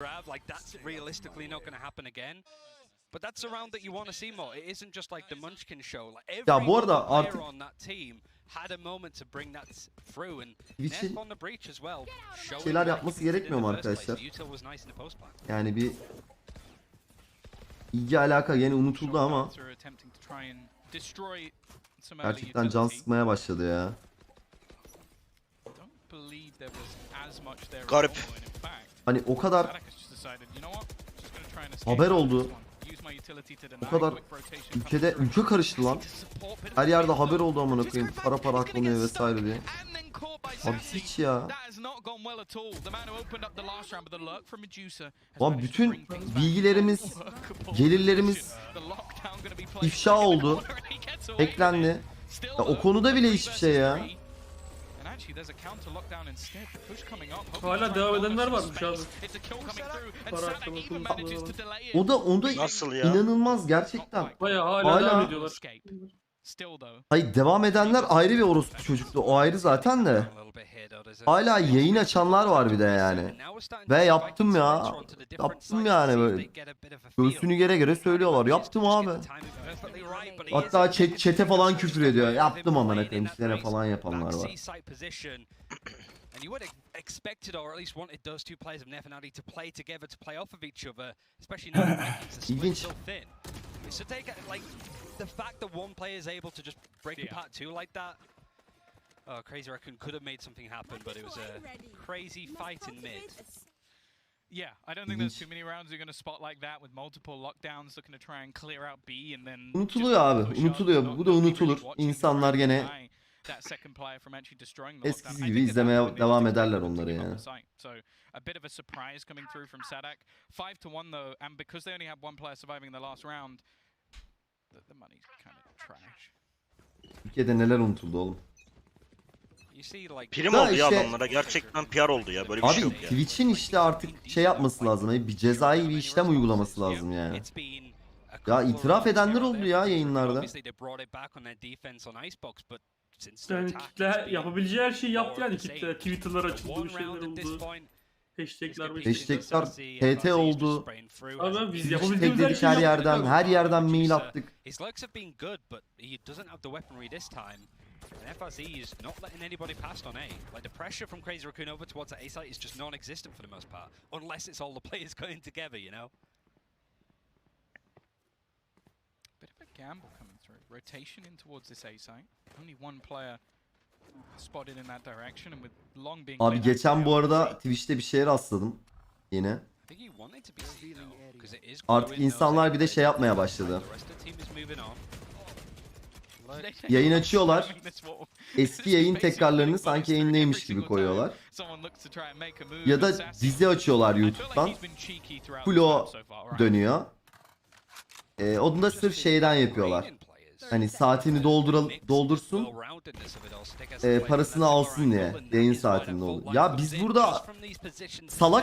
Like that's realistically not going to happen again. But that's a round that you want to see more. It isn't just like the Munchkin show. Like ya bu arada player artık on that team had a moment to bring that through and Wtcn on the breach as well. şeyler yapması gerekmiyor mu arkadaşlar? Yani bir ilgi alaka yine unutuldu ama gerçekten can sıkmaya başladı ya. Garip. Hani o kadar haber oldu. O kadar ülke karıştı lan. Her yerde haber oldu amına koyayım. Para aklanıyor vesaire diye. Abi hiç ya. Lan bütün bilgilerimiz, gelirlerimiz ifşa oldu. Hacklendi. Ya o konuda bile hiçbir şey ya. Hala devam edenler varmış abi. O da Nasıl ya? inanılmaz gerçekten. Bayağı hala devam ediyorlar. Hayır, devam edenler ayrı bir orospu çocuklu. O ayrı zaten de. Hala yayın açanlar var bir de yani. Ve yaptım ya. Yaptım yani böyle. Göğsünü gere söylüyorlar. Yaptım abi. Hatta chat'e falan küfür ediyor. Yaptım amına koyayım. Sizlere falan yapanlar var. And you would have expected, or at least wanted, those two players of Nefanati to play together, to play off of each other, especially now that the split so thin. So take like the fact that one player is able to just break apart two like that. Oh, Crazy Raccoon could have made something happen, but it was a crazy fight in mid. Yeah, I don't think there's too many rounds you're going to spot like that with multiple lockdowns looking to try and clear out B and then. Unutuluyor abi, unutuluyor. Bu da unutulur. İnsanlar gene eskisi gibi izlemeye devam ederler onları yani. A bit of a surprise coming through from Sadak. 5-1 though, and because they only had one player surviving the last round, the money's kind of trash. Ülkede neler unutuldu oğlum. Prim oldu ya adamlara. Gerçekten PR oldu ya. Böyle bir şey yok ya. Twitch'in işte artık şey yapması lazım. Bir cezai bir işlem uygulaması lazım yani. Ya itiraf edenler oldu ya yayınlarda. Yani kitle yapabileceği her şeyi yaptı yani kitle. Twitter'lar açıldı, bir şeyler oldu. Hashtag'lar TT oldu. Abi biz Twitch yapabildiğimiz tagledik her yerden mail attık. And FRZ is not letting anybody past on A. Like the pressure from Crazy Raccoon over towards that A site is just non-existent for the most part, unless it's all the players going together, you know. Bit of a gamble coming through. Rotation in towards this A site. Only one player spotted in that direction, and with long being. Abi geçen bu arada Twitch'te bir şeye rastladım yine. Artık insanlar bir de şey yapmaya başladı. Yayın açıyorlar. Eski yayın tekrarlarını sanki yayındaymış gibi koyuyorlar. Ya da dizi açıyorlar YouTube'dan. Full dönüyor. Onu da sırf şeyden yapıyorlar. Hani saatini doldursun. Parasını alsın diye. Yayın saatinde olur. Ya biz burada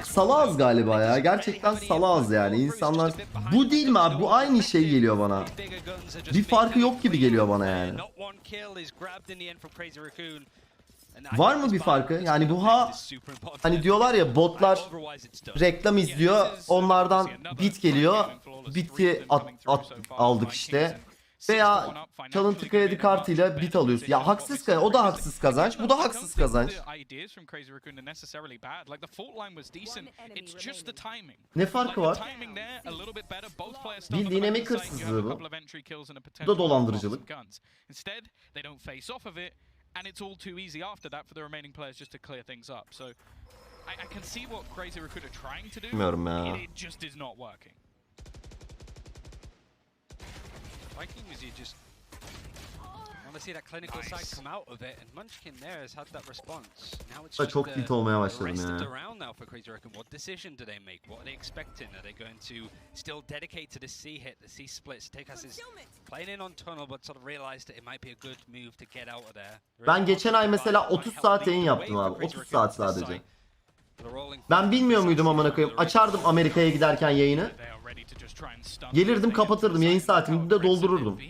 salağız galiba ya. Gerçekten salağız yani. İnsanlar bu değil mi abi? Bu aynı şey geliyor bana. Bir farkı yok gibi geliyor bana yani. Var mı bir farkı? Yani bu hani diyorlar ya botlar reklam izliyor. Onlardan bit geliyor. Biti aldık işte. Veya çalıntı kredi kartıyla bit alıyorsun. Ya haksız kazanç. O da haksız kazanç. Bu da haksız kazanç. Ne farkı var? Bildiğin emek hırsızlığı bu. Bu da dolandırıcılık. And it's all too easy after that for the remaining players just to clear things up. So I can see what Crazy Raccoon are trying to do. Bilmiyorum ya. It just is not working. Vikings, you just want to see that clinical side come out of it, and Munchkin there has had that response. Now it's just çok tilt olmaya başladım rest of the ya. round now for Crazy Raccoon. What decision do they make? What are they expecting? Are they going to still dedicate to the C hit, the C splits? Tekas is playing in on tunnel, but sort of realized that it might be a good move to get out of there. Ben geçen ay mesela 30 saat yayın yaptım abi. 30 saat sadece. Ben bilmiyor muydum amına koyayım? Açardım Amerika'ya giderken yayını. Gelirdim kapatırdım, yayın saatimi de doldururdum.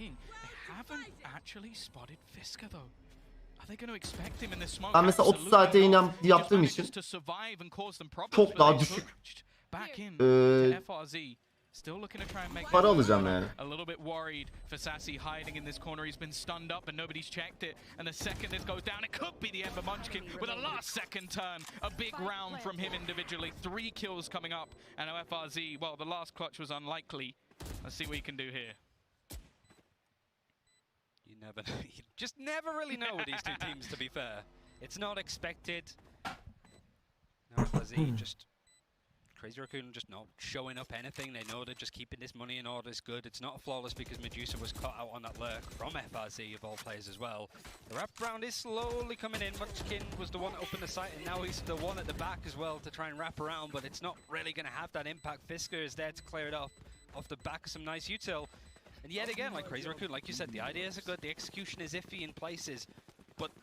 Ben mesela 30 saat yayın yaptığım için çok daha düşük para alacağım yani. A little bit worried for Sassy hiding in this corner. He's been stunned up and nobody's checked it. And the second this goes down, it could be the Ember Munchkin with a last second turn. A big round from him individually. 3 kills coming up. And OFRZ, well, the last clutch was unlikely. Let's see what he can do here. You just never really know with these two teams, to be fair. It's not expected. No, OFRZ just... Crazy Raccoon just not showing up anything. They know they're just keeping this money in order. It's good. It's not flawless because Medusa was caught out on that lurk from FRZ of all players as well. The wrap round is slowly coming in. Munchkin was the one to open the site and now he's the one at the back as well to try and wrap around, but it's not really going to have that impact. Fisker is there to clear it off the back of some nice util. And yet again, like Crazy Raccoon, like you said, the ideas are good. The execution is iffy in places.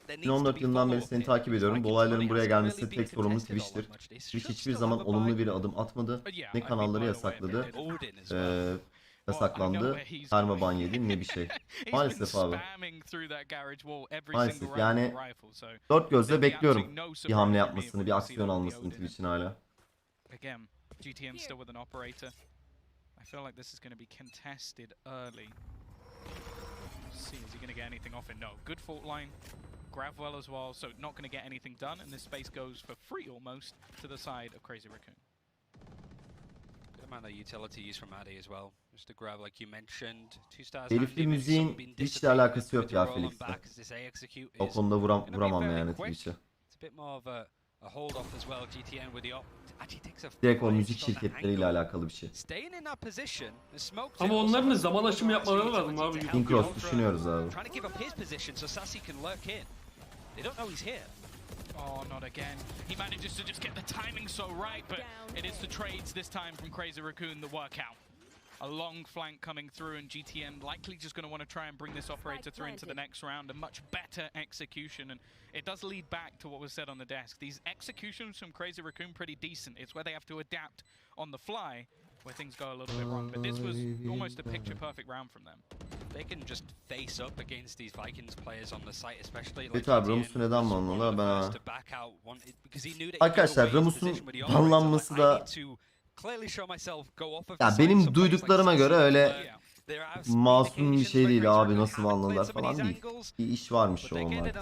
2014 yılından beri seni takip ediyorum. Bu olayların buraya gelmesi tek sorumlu Twitch'tir. Twitch hiçbir zaman olumlu bir adım atmadı. Ne kanalları yasakladı, yasaklandı, karma ban yedi, ne bir şey. Maalesef abi. Maalesef yani dört gözle bekliyorum bir hamle yapmasını, bir aksiyon almasını Twitch'in hala. Wtcn still with an operator. I feel like this is going to be contested early. See, is he going to get anything off it? No. Good fault line. Grab well as well, so not going to get anything done, and this space goes for free almost to the side of Crazy Raccoon. Good amount of utility use from Addy as well. Just to grab, like you mentioned, 2 stars. Herifli müziğin hiç de alakası yok ya Felix'le. O konuda vuramam yani Twitch'e. Direkt o müzik şirketleriyle alakalı bir şey. Ama onların da zaman aşımı yapmaları lazım abi. Incross düşünüyoruz abi. Oh, not again. He manages to just get the timing so right, but it is the trades this time from Crazy Raccoon that work out. A long flank coming through, and GTN likely just going to want to try and bring this operator through into the next round. A much better execution, and it does lead back to what was said on the desk. These executions from Crazy Raccoon pretty decent. It's where they have to adapt on the fly where things go a little bit wrong. But this was almost a picture-perfect round from them. They can just face up against these Vikings players on the site, especially. Evet abi, Ramus'u neden banladılar ben Arkadaşlar Ramus'un banlanması da ya benim duyduklarıma göre öyle masum bir şey değil abi, nasıl banladılar falan değil. Bir iş varmış o onlar.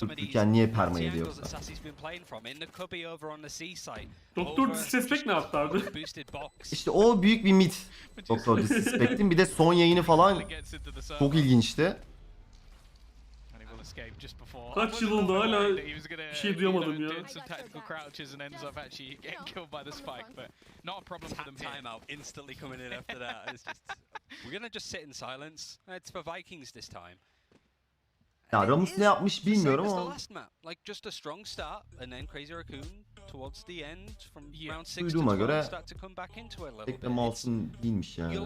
Dururken niye perma ediyorsa. Doktor Disrespect ne yaptı abi? İşte o büyük bir mit. Doktor Disrespect'in bir de son yayını falan çok ilginçti. Kaç yıl oldu hala bir şey duyamadım ya. Ya Ramus ne yapmış bilmiyorum ama duyduğuma göre pek de masum değilmiş yani.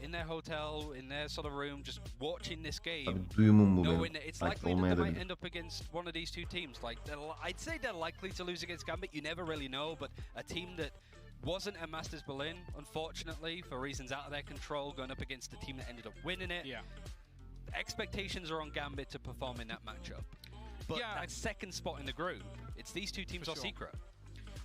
In their hotel, in their sort of room, just watching this game. Tabii duyumum bu benim. It's likely that they might end up against one of these two teams. Like, I'd say they're likely to lose against Gambit. You never really know, but a team that wasn't a Masters Berlin, unfortunately, for reasons out of their control, going up against a team that ended up winning it. Yeah. Expectations are on Gambit to perform in that matchup. But that second spot in the group, it's these two teams are secret.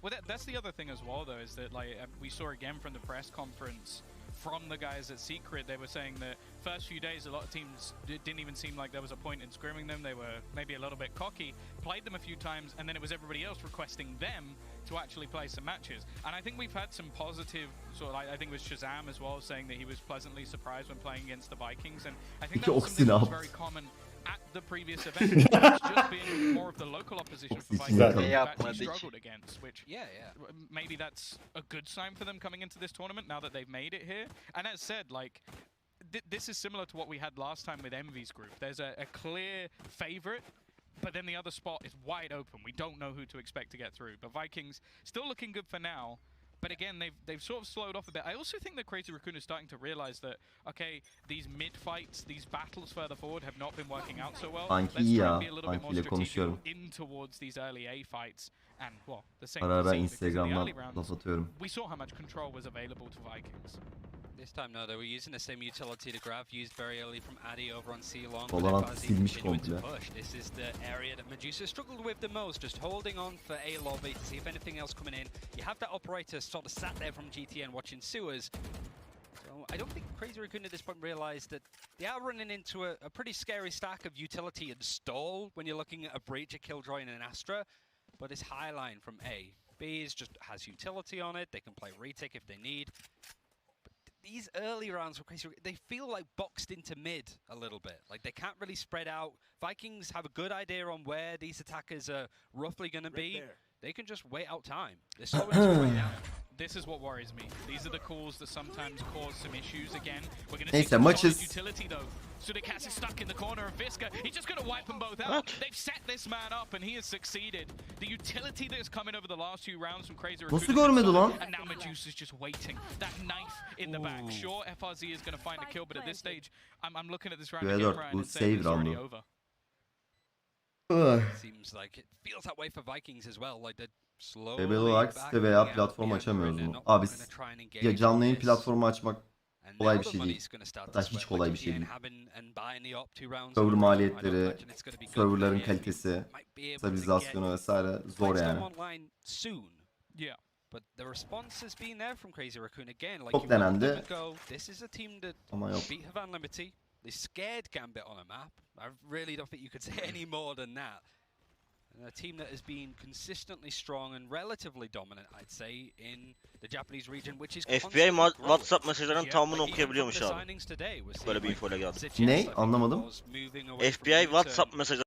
Well, that's the other thing as well, though, is that like we saw again from the press conference from the guys at Secret, they were saying that first few days a lot of teams didn't even seem like there was a point in scrimming them. They were maybe a little bit cocky, played them a few times, and then it was everybody else requesting them to actually play some matches. And I think we've had some positive, sort of, I think it was Shazam as well, saying that he was pleasantly surprised when playing against the Vikings, and I think that was something that was very common at the previous event. It's just being more of the local opposition for Vikings that they've actually struggled against, which maybe that's a good sign for them coming into this tournament now that they've made it here. And as said, like, this is similar to what we had last time with Envy's group. There's a clear favorite, but then the other spot is wide open. We don't know who to expect to get through. But Vikings still looking good for now. But again, they've sort of slowed off a bit. I also think that Crazy Raccoon is starting to realize that, okay, these mid fights, these battles further forward have not been working out so well. Let's try and be a little bit more strategic in towards these early A fights. And well, the same Instagram'dan laf atıyorum. We saw how much control was available to Vikings. This time no, they were using the same utility to grab used very early from Addy over on C long. Valorant silmiş komple. This is the area that Medusa struggled with the most, just holding on for A lobby to see if anything else coming in. You have that operator sort of sat there from GTN watching sewers. So I don't think Crazy Raccoon at this point realized that they are running into a pretty scary stack of utility and stall when you're looking at a breach, a killjoy, and an Astra. But this high line from A, B just has utility on it. They can play retake if they need. These early rounds for Crazy, they feel like boxed into mid a little bit. Like they can't really spread out. Vikings have a good idea on where these attackers are roughly going to be. They can just wait out time. They're slowing this way down. This is what worries me. These are the calls that sometimes cause some issues again. We're going to Neyse, see some maçız. solid utility though. Sudicas is stuck in the corner of Visca. He's just going to wipe them both out. They've set this man up and he has succeeded. The utility that has come in over the last few rounds from Crazy Raccoon. Nasıl görmedi lan? And now Medusa's just waiting. That knife in the back. Sure, FRZ is going to find a kill, but at this stage, I'm looking at this round again, Ryan, and saying it's already over. Seems like it feels that way for Vikings as well. Like they're Rebel olarak site veya platform açamıyoruz mu? Abi ya canlı yayın platformu açmak kolay bir şey değil. Hatta hiç kolay bir şey değil. Server maliyetleri, serverların kalitesi, stabilizasyonu vesaire zor yani. Çok denendi ama yok. They scared Gambit on a map. I really don't think you could say any more than that. A team that has been consistently strong and relatively dominant, I'd say, in the Japanese region, which is FBI WhatsApp mesajlarının tamamını okuyabiliyormuş abi. Böyle bir info ile geldi. Ne? Anlamadım. FBI WhatsApp mesajları